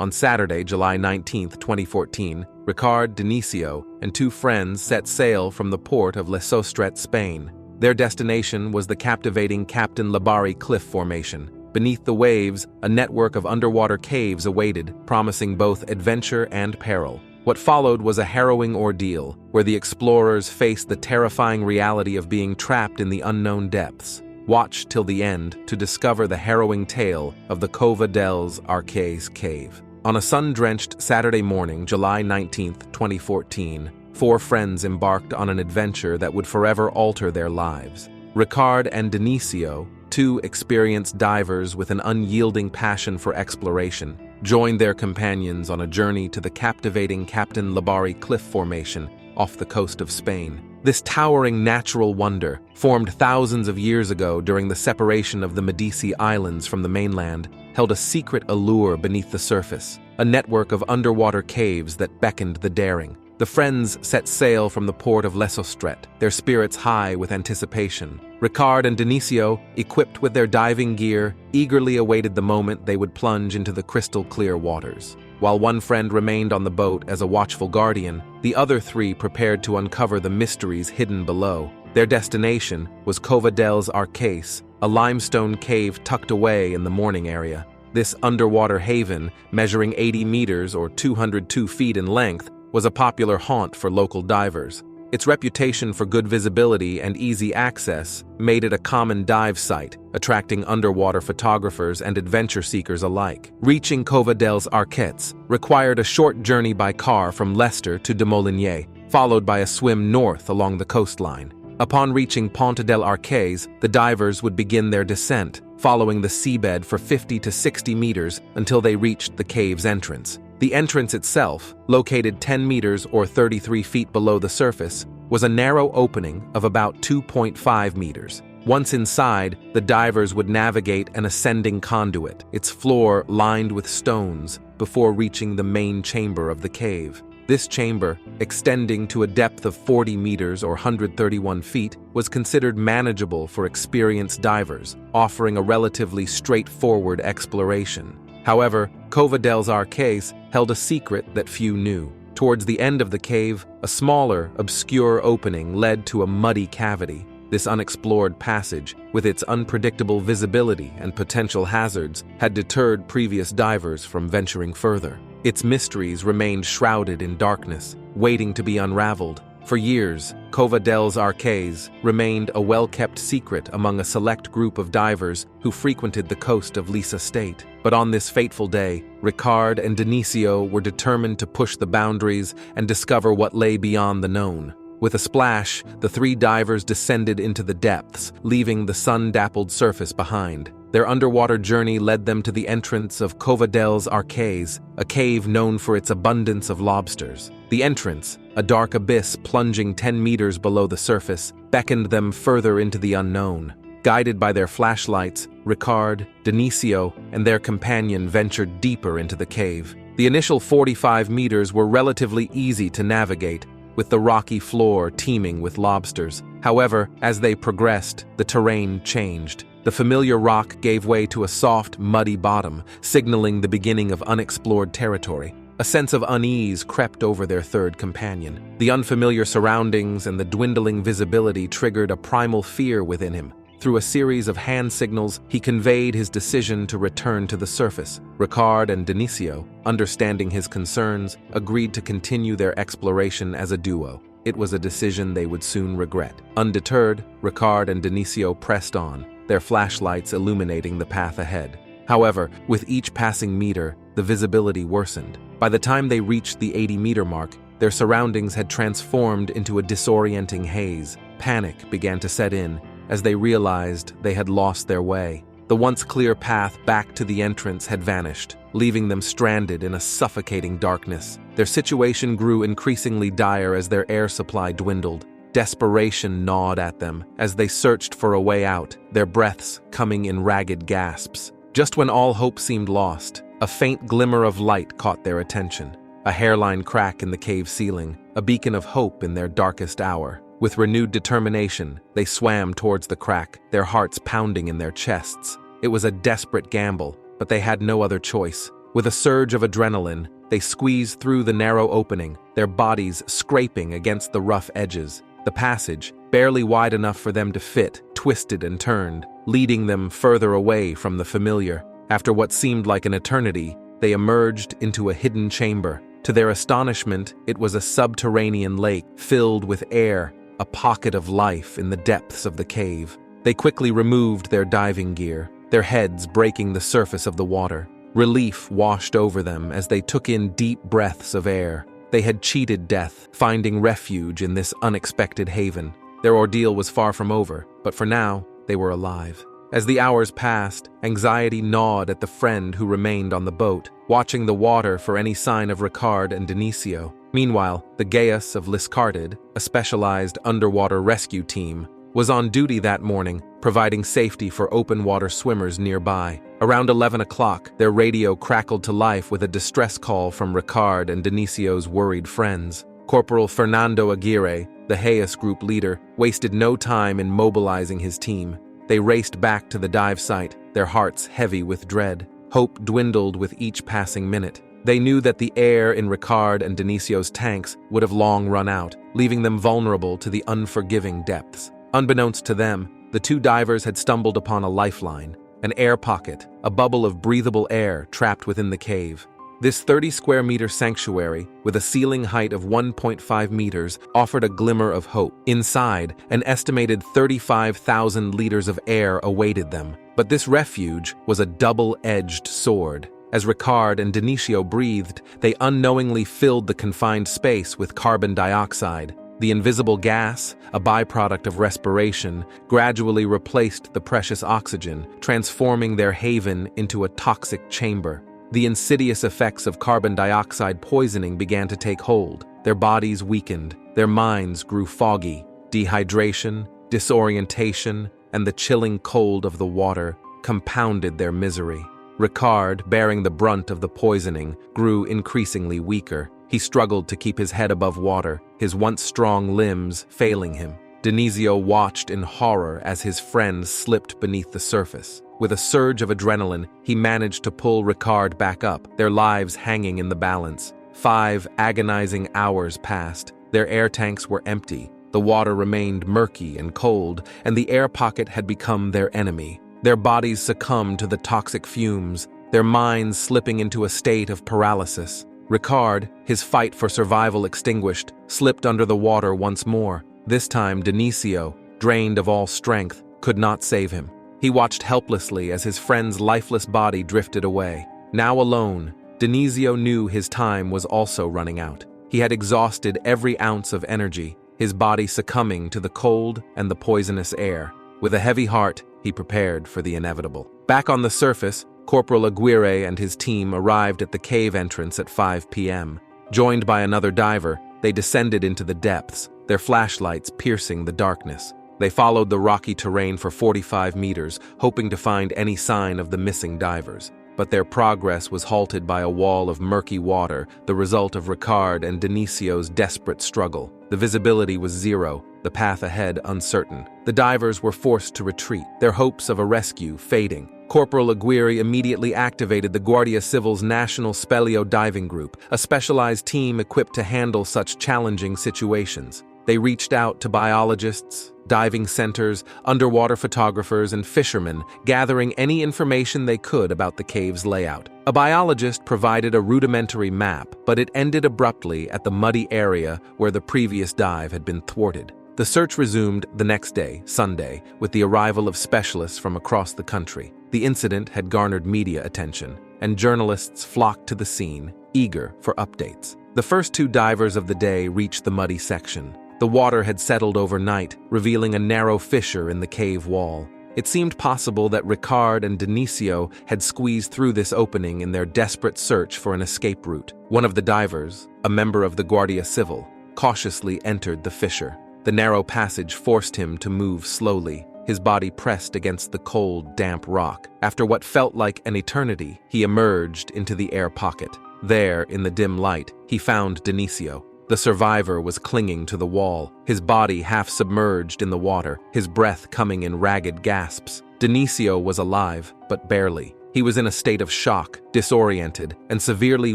On Saturday, July 19, 2014, Ricard, Denisio, and two friends set sail from the port of Lesostret, Spain. Their destination was the captivating Captain Labari cliff formation. Beneath the waves, a network of underwater caves awaited, promising both adventure and peril. What followed was a harrowing ordeal, where the explorers faced the terrifying reality of being trapped in the unknown depths. Watch till the end to discover the harrowing tale of the Cova dels Arquets Cave. On a sun-drenched Saturday morning, July 19, 2014, four friends embarked on an adventure that would forever alter their lives. Ricard and Denisio, two experienced divers with an unyielding passion for exploration, joined their companions on a journey to the captivating Captain Labari cliff formation off the coast of Spain. This towering natural wonder, formed thousands of years ago during the separation of the Medici Islands from the mainland, held a secret allure beneath the surface, a network of underwater caves that beckoned the daring. The friends set sail from the port of Lesostret, their spirits high with anticipation. Ricard and Denisio, equipped with their diving gear, eagerly awaited the moment they would plunge into the crystal-clear waters. While one friend remained on the boat as a watchful guardian, the other three prepared to uncover the mysteries hidden below. Their destination was Cova dels Arquets, a limestone cave tucked away in the mooring area. This underwater haven, measuring 80 meters or 202 feet in length, was a popular haunt for local divers. Its reputation for good visibility and easy access made it a common dive site, attracting underwater photographers and adventure seekers alike. Reaching Cova dels Arquets required a short journey by car from Leicester to De Molinier, followed by a swim north along the coastline. Upon reaching Ponte del Arquets, the divers would begin their descent, following the seabed for 50 to 60 meters until they reached the cave's entrance. The entrance itself, located 10 meters or 33 feet below the surface, was a narrow opening of about 2.5 meters. Once inside, the divers would navigate an ascending conduit, its floor lined with stones, before reaching the main chamber of the cave. This chamber, extending to a depth of 40 meters or 131 feet, was considered manageable for experienced divers, offering a relatively straightforward exploration. However, Cova dels Arquets held a secret that few knew. Towards the end of the cave, a smaller, obscure opening led to a muddy cavity. This unexplored passage, with its unpredictable visibility and potential hazards, had deterred previous divers from venturing further. Its mysteries remained shrouded in darkness, waiting to be unraveled. For years, Cova dels Arquets remained a well-kept secret among a select group of divers who frequented the coast of Lisa State. But on this fateful day, Ricard and Denisio were determined to push the boundaries and discover what lay beyond the known. With a splash, the three divers descended into the depths, leaving the sun-dappled surface behind. Their underwater journey led them to the entrance of Cova dels Arquets, a cave known for its abundance of lobsters. The entrance, a dark abyss plunging 10 meters below the surface, beckoned them further into the unknown. Guided by their flashlights, Ricard, Denisio, and their companion ventured deeper into the cave. The initial 45 meters were relatively easy to navigate, with the rocky floor teeming with lobsters. However, as they progressed, the terrain changed. The familiar rock gave way to a soft, muddy bottom, signaling the beginning of unexplored territory. A sense of unease crept over their third companion. The unfamiliar surroundings and the dwindling visibility triggered a primal fear within him. Through a series of hand signals, he conveyed his decision to return to the surface. Ricard and Denisio, understanding his concerns, agreed to continue their exploration as a duo. It was a decision they would soon regret. Undeterred, Ricard and Denisio pressed on, their flashlights illuminating the path ahead. However, with each passing meter, the visibility worsened. By the time they reached the 80-meter mark, their surroundings had transformed into a disorienting haze. Panic began to set in as they realized they had lost their way. The once clear path back to the entrance had vanished, leaving them stranded in a suffocating darkness. Their situation grew increasingly dire as their air supply dwindled. Desperation gnawed at them as they searched for a way out, their breaths coming in ragged gasps. Just when all hope seemed lost, a faint glimmer of light caught their attention. A hairline crack in the cave ceiling, a beacon of hope in their darkest hour. With renewed determination, they swam towards the crack, their hearts pounding in their chests. It was a desperate gamble, but they had no other choice. With a surge of adrenaline, they squeezed through the narrow opening, their bodies scraping against the rough edges. The passage, barely wide enough for them to fit, twisted and turned, leading them further away from the familiar. After what seemed like an eternity, they emerged into a hidden chamber. To their astonishment, it was a subterranean lake filled with air, a pocket of life in the depths of the cave. They quickly removed their diving gear, their heads breaking the surface of the water. Relief washed over them as they took in deep breaths of air. They had cheated death, finding refuge in this unexpected haven. Their ordeal was far from over, but for now, they were alive. As the hours passed, anxiety gnawed at the friend who remained on the boat, watching the water for any sign of Ricard and Denisio. Meanwhile, the Gaius of Lesostret, a specialized underwater rescue team, was on duty that morning, providing safety for open-water swimmers nearby. Around 11 o'clock, their radio crackled to life with a distress call from Ricard and Denisio's worried friends. Corporal Fernando Aguirre, the Hayes group leader, wasted no time in mobilizing his team. They raced back to the dive site, their hearts heavy with dread. Hope dwindled with each passing minute. They knew that the air in Ricard and Denisio's tanks would have long run out, leaving them vulnerable to the unforgiving depths. Unbeknownst to them, the two divers had stumbled upon a lifeline, an air pocket, a bubble of breathable air trapped within the cave. This 30-square-meter sanctuary, with a ceiling height of 1.5 meters, offered a glimmer of hope. Inside, an estimated 35,000 liters of air awaited them. But this refuge was a double-edged sword. As Ricard and Denisio breathed, they unknowingly filled the confined space with carbon dioxide. The invisible gas, a byproduct of respiration, gradually replaced the precious oxygen, transforming their haven into a toxic chamber. The insidious effects of carbon dioxide poisoning began to take hold. Their bodies weakened, their minds grew foggy. Dehydration, disorientation, and the chilling cold of the water compounded their misery. Ricard, bearing the brunt of the poisoning, grew increasingly weaker. He struggled to keep his head above water, his once strong limbs failing him. Denisio watched in horror as his friend slipped beneath the surface. With a surge of adrenaline, he managed to pull Ricard back up, their lives hanging in the balance. 5 agonizing hours passed. Their air tanks were empty. The water remained murky and cold, and the air pocket had become their enemy. Their bodies succumbed to the toxic fumes, their minds slipping into a state of paralysis. Ricard, his fight for survival extinguished, slipped under the water once more. This time, Denisio, drained of all strength, could not save him. He watched helplessly as his friend's lifeless body drifted away. Now alone, Denisio knew his time was also running out. He had exhausted every ounce of energy, his body succumbing to the cold and the poisonous air. With a heavy heart, he prepared for the inevitable. Back on the surface, Corporal Aguirre and his team arrived at the cave entrance at 5 p.m. Joined by another diver, they descended into the depths, their flashlights piercing the darkness. They followed the rocky terrain for 45 meters, hoping to find any sign of the missing divers. But their progress was halted by a wall of murky water, the result of Ricard and Denisio's desperate struggle. The visibility was zero, the path ahead uncertain. The divers were forced to retreat, their hopes of a rescue fading. Corporal Aguirre immediately activated the Guardia Civil's National Speleo Diving Group, a specialized team equipped to handle such challenging situations. They reached out to biologists, diving centers, underwater photographers, and fishermen, gathering any information they could about the cave's layout. A biologist provided a rudimentary map, but it ended abruptly at the muddy area where the previous dive had been thwarted. The search resumed the next day, Sunday, with the arrival of specialists from across the country. The incident had garnered media attention, and journalists flocked to the scene, eager for updates. The first 2 divers of the day reached the muddy section. The water had settled overnight, revealing a narrow fissure in the cave wall. It seemed possible that Ricard and Denisio had squeezed through this opening in their desperate search for an escape route. One of the divers, a member of the Guardia Civil, cautiously entered the fissure. The narrow passage forced him to move slowly, his body pressed against the cold, damp rock. After what felt like an eternity, he emerged into the air pocket. There, in the dim light, he found Denisio. The survivor was clinging to the wall, his body half submerged in the water, his breath coming in ragged gasps. Denisio was alive, but barely. He was in a state of shock, disoriented, and severely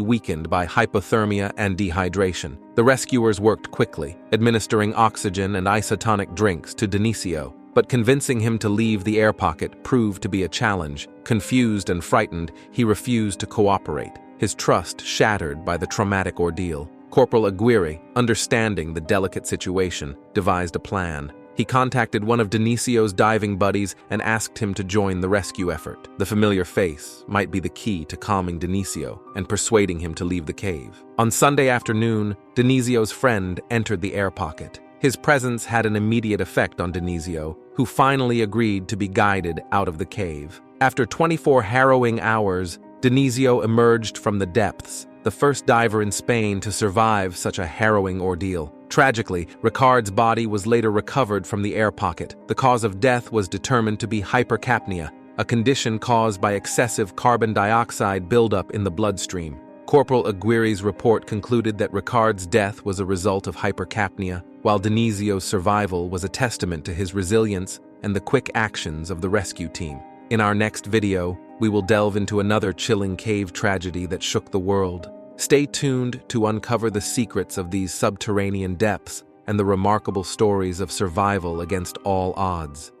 weakened by hypothermia and dehydration. The rescuers worked quickly, administering oxygen and isotonic drinks to Denisio, but convincing him to leave the air pocket proved to be a challenge. Confused and frightened, he refused to cooperate, his trust shattered by the traumatic ordeal. Corporal Aguirre, understanding the delicate situation, devised a plan. He contacted one of Denisio's diving buddies and asked him to join the rescue effort. The familiar face might be the key to calming Denisio and persuading him to leave the cave. On Sunday afternoon, Denisio's friend entered the air pocket. His presence had an immediate effect on Denisio, who finally agreed to be guided out of the cave. After 24 harrowing hours, Denisio emerged from the depths, the first diver in Spain to survive such a harrowing ordeal. Tragically, Ricard's body was later recovered from the air pocket. The cause of death was determined to be hypercapnia, a condition caused by excessive carbon dioxide buildup in the bloodstream. Corporal Aguirre's report concluded that Ricard's death was a result of hypercapnia, while Denisio's survival was a testament to his resilience and the quick actions of the rescue team. In our next video, we will delve into another chilling cave tragedy that shook the world. Stay tuned to uncover the secrets of these subterranean depths and the remarkable stories of survival against all odds.